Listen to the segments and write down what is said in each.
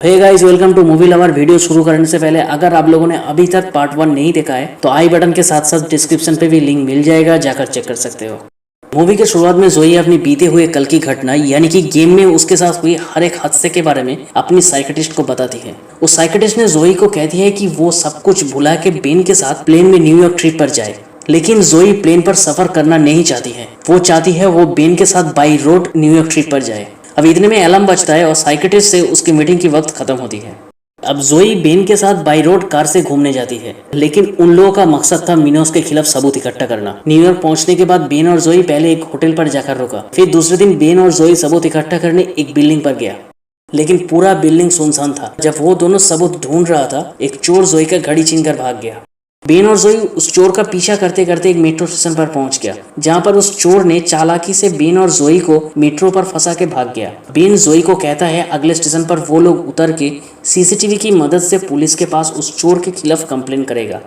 Hey guys, welcome to movie lover. Video शुरू करने से पहले अगर आप लोगों ने अभी तक पार्ट 1 नहीं देखा है तो आई बटन के साथ साथ डिस्क्रिप्शन पे भी लिंक मिल जाएगा, जाकर चेक कर सकते हो। मूवी के शुरुआत में जोई अपनी बीते हुए कल की घटना यानी कि गेम में उसके साथ हुई हर एक हादसे के बारे में अपनी साइकियाट्रिस्ट को बताती है। उस साइकियाट्रिस्ट ने जोई को कहती है कि वो सब कुछ भुला के बेन के साथ प्लेन में न्यूयॉर्क ट्रिप पर जाए, लेकिन जोई प्लेन पर सफर करना नहीं चाहती है। वो चाहती है वो बेन के साथ बाई रोड न्यूयॉर्क ट्रिप पर जाए। अब इतने में अलार्म बजता है और साइकियाट्रिस्ट से उसकी मीटिंग की वक्त खत्म होती है। अब जोई बेन के साथ बाई रोड कार से घूमने जाती है, लेकिन उन लोगों का मकसद था मिनोस के खिलाफ सबूत इकट्ठा करना। न्यूयॉर्क पहुंचने के बाद बेन और जोई पहले एक होटल पर जाकर रुका, फिर दूसरे दिन बेन और जोई सबूत इकट्ठा करने एक बिल्डिंग पर गया, लेकिन पूरा बिल्डिंग सुनसान था। जब वो दोनों सबूत ढूंढ रहा था, एक चोर जोई का घड़ी छीनकर भाग गया। बेन और जोई उस चोर का पीछा करते करते एक मेट्रो स्टेशन पर पहुंच गया, जहां पर उस चोर ने चालाकी से बेन और जोई को मेट्रो पर फंसा के भाग गया। बेन जोई को कहता है अगले स्टेशन पर वो लोग उतर के सीसीटीवी की मदद से पुलिस के पास उस चोर के खिलाफ कंप्लेन करेगा।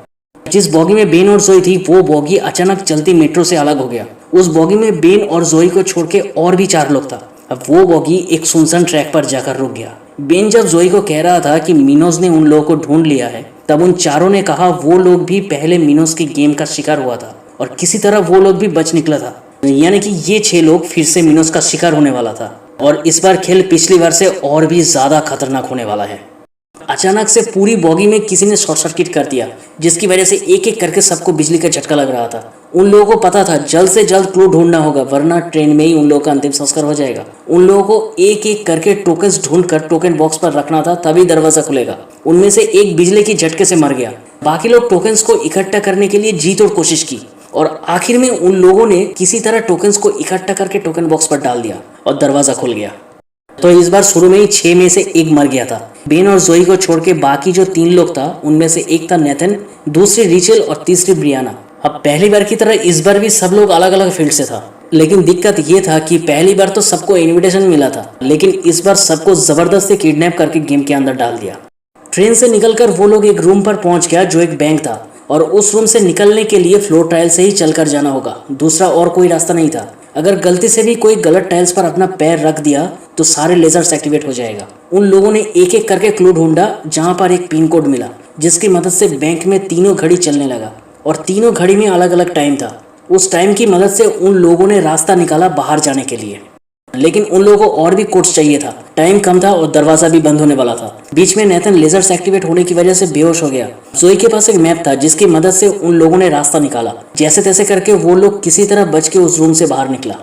जिस बॉगी में बेन और जोई थी वो बॉगी अचानक चलती मेट्रो से अलग हो गया। उस बॉगी में बेन और जोई को छोड़ के और भी 4 लोग था। अब वो बॉगी एक सुनसान ट्रैक पर जाकर रुक गया। बेन जब जोई को कह रहा था कि मिनोस ने उन लोगों को ढूंढ लिया है, तब उन चारों ने कहा वो लोग भी पहले मिनोस की गेम का शिकार हुआ था और किसी तरह वो लोग भी बच निकला था। यानी कि ये 6 लोग फिर से मिनोस का शिकार होने वाला था और इस बार खेल पिछली बार से और भी ज्यादा खतरनाक होने वाला है। अचानक से पूरी बॉगी में किसी ने शॉर्ट सर्किट कर दिया, जिसकी वजह से एक एक करके सबको बिजली का झटका लग रहा था। उन लोगों को पता था जल्द से जल्द क्लू ढूंढना होगा, वरना ट्रेन में ही उन लोगों का अंतिम संस्कार हो जाएगा। उन लोगों को एक एक करके टोकन्स ढूंढकर टोकन बॉक्स पर रखना था, तभी दरवाजा खुलेगा। उनमें से एक बिजली की झटके से मर गया। बाकी लोग टोकन्स को इकट्ठा करने के लिए जी तोड़ कोशिश की और आखिर में उन लोगों ने किसी तरह टोकन्स को इकट्ठा करके टोकन बॉक्स पर डाल दिया और दरवाजा खुल गया। तो इस बार शुरू में ही 6 में से 1 मर गया था। बेन और जोई को छोड़ के बाकी जो 3 लोग था, उनमें से एक था नेथन, दूसरी रिचल और तीसरी ब्रियाना। अब पहली बार की तरह इस बार भी सब लोग अलग अलग फील्ड से था, लेकिन दिक्कत ये था कि पहली बार तो सबको इनविटेशन मिला था, लेकिन इस बार सबको जबरदस्ती किडनैप करके गेम के अंदर डाल दिया। ट्रेन से निकलकर वो लोग एक रूम पर पहुंच गया जो एक बैंक था, और उस रूम से निकलने के लिए फ्लोर टाइल से ही चलकर जाना होगा, दूसरा और कोई रास्ता नहीं था। अगर गलती से भी कोई गलत टाइल्स पर अपना पैर रख दिया तो सारे लेजर्स एक्टिवेट हो जाएगा। उन लोगों ने एक एक करके क्लू ढूंढा, जहां पर एक पिन कोड मिला, जिसकी मदद से बैंक में तीनों घड़ी चलने लगा और तीनों घड़ी में अलग अलग टाइम था। उस टाइम की मदद से उन लोगों ने रास्ता निकाला बाहर जाने के लिए, लेकिन उन लोगों को और भी कोड्स चाहिए था। टाइम कम था और दरवाजा भी बंद होने वाला था। बीच में नेथन लेजर्स एक्टिवेट होने की वजह से बेहोश हो गया। जोई के पास एक मैप था, जिसकी मदद से उन लोगों ने रास्ता निकाला। जैसे तैसे करके वो लोग किसी तरह बच के उस रूम से बाहर निकला।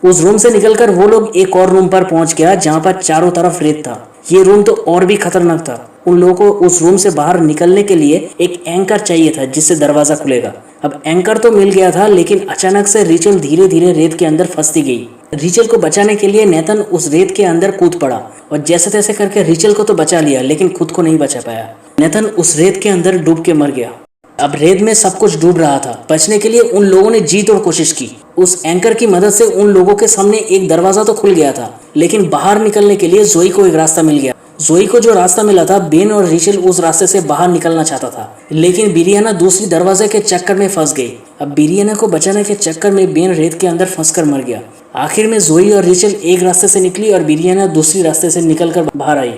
उस रूम से निकलकर वो लोग एक और रूम पर पहुंच गया, जहां पर चारों तरफ रेत था। ये रूम तो और भी खतरनाक था। उन लोगों को उस रूम से बाहर निकलने के लिए एक एंकर चाहिए था, जिससे दरवाजा खुलेगा। अब एंकर तो मिल गया था, लेकिन अचानक से रिचल धीरे धीरे रेत के अंदर फंसती गई। रिचल को बचाने के लिए नेथन उस रेत के अंदर कूद पड़ा और जैसे तैसे करके रिचल को तो बचा लिया, लेकिन खुद को नहीं बचा पाया। नेथन उस रेत के अंदर डूब के मर गया। अब रेत में सब कुछ डूब रहा था। बचने के लिए उन लोगों ने जी तोड़ कोशिश की। उस एंकर की मदद से उन लोगों के सामने एक दरवाजा तो खुल गया था, लेकिन बाहर निकलने के लिए जोई को एक रास्ता मिल गया। जोई को जो रास्ता मिला था, बेन और रिचल उस रास्ते से बाहर निकलना चाहता था, लेकिन बिरियाना दूसरी दरवाजे के चक्कर में फंस गई। अब बिरियाना को बचाने के चक्कर में बेन रेत के अंदर फंसकर मर गया। आखिर में जोई और रिचल एक रास्ते से निकली और बिरियाना दूसरी रास्ते से निकलकर बाहर आई।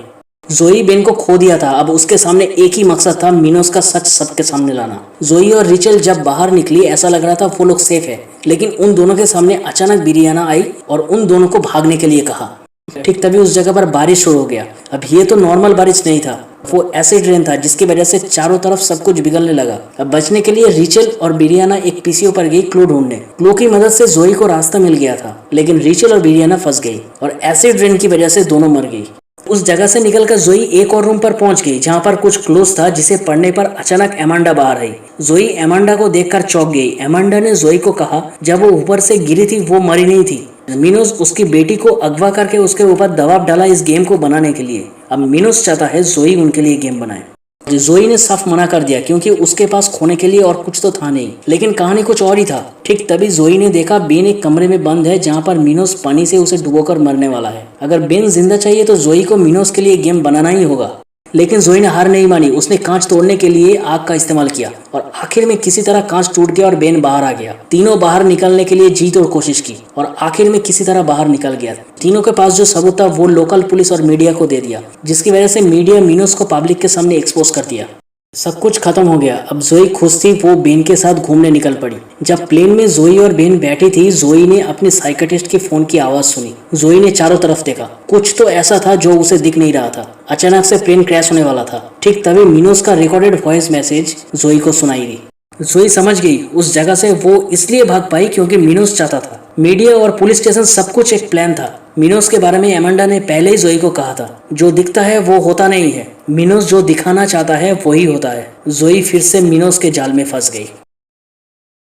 जोई बेन को खो दिया था। अब उसके सामने एक ही मकसद था, मिनोस का सच सबके सामने लाना। जोई और रिचल जब बाहर निकली, ऐसा लग रहा था वो लोग सेफ है, लेकिन उन दोनों के सामने अचानक बिरियाना आई और उन दोनों को भागने के लिए कहा। ठीक तभी उस जगह पर बारिश शुरू हो गया। अब ये तो नॉर्मल बारिश नहीं था, वो एसिड रेन था, जिसकी वजह से चारों तरफ सब कुछ बिगड़ने लगा। अब बचने के लिए रिचल और बिरियाना एक पीसीओ पर गई क्लू ढूंढने। क्लू की मदद से जोई को रास्ता मिल गया था, लेकिन रिचल और बिरियाना फंस गई और एसिड रेन की वजह से दोनों मर गई। उस जगह से निकलकर जोई एक और रूम पर पहुंच गई, जहां पर कुछ क्लोज था, जिसे पढ़ने पर अचानक एमांडा बाहर आई। जोई एमांडा को देखकर चौंक गई। एमांडा ने जोई को कहा जब वो ऊपर से गिरी थी वो मरी नहीं थी। मिनोस उसकी बेटी को अगवा करके उसके ऊपर दबाव डाला इस गेम को बनाने के लिए। अब मिनोस चाहता है जोई उनके लिए गेम बनाए। जोई ने साफ मना कर दिया, क्योंकि उसके पास खोने के लिए और कुछ तो था नहीं, लेकिन कहानी कुछ और ही था। ठीक तभी जोई ने देखा बेन एक कमरे में बंद है, जहां पर मिनोस पानी से उसे डुबोकर मरने वाला है। अगर बेन जिंदा चाहिए तो जोई को मिनोस के लिए गेम बनाना ही होगा। लेकिन जोई ने हार नहीं मानी। उसने कांच तोड़ने के लिए आग का इस्तेमाल किया और आखिर में किसी तरह कांच टूट गया और बेन बाहर आ गया। तीनों बाहर निकलने के लिए जी तोड़ कोशिश की और आखिर में किसी तरह बाहर निकल गया। तीनों के पास जो सबूत था वो लोकल पुलिस और मीडिया को दे दिया, जिसकी वजह से मीडिया मिनोस को पब्लिक के सामने एक्सपोज कर दिया। सब कुछ खत्म हो गया। अब जोई खुश थी, वो बेन के साथ घूमने निकल पड़ी। जब प्लेन में जोई और बेन बैठी थी, जोई ने अपने साइकियाट्रिस्ट के फोन की आवाज सुनी। जोई ने चारों तरफ देखा, कुछ तो ऐसा था जो उसे दिख नहीं रहा था। अचानक से प्लेन क्रैश होने वाला था। ठीक तभी मिनोस का रिकॉर्डेड वॉइस मैसेज जोई को सुनाई दी। जोई समझ गई, उस जगह से वो इसलिए भाग पाई क्योंकि मिनोस चाहता था। मीडिया और पुलिस स्टेशन सब कुछ एक प्लान था। मिनोस के बारे में एमेंडा ने पहले ही जोई को कहा था, जो दिखता है वो होता नहीं है। मिनोस जो दिखाना चाहता है वही होता है। जोई फिर से मिनोस के जाल में फंस गई।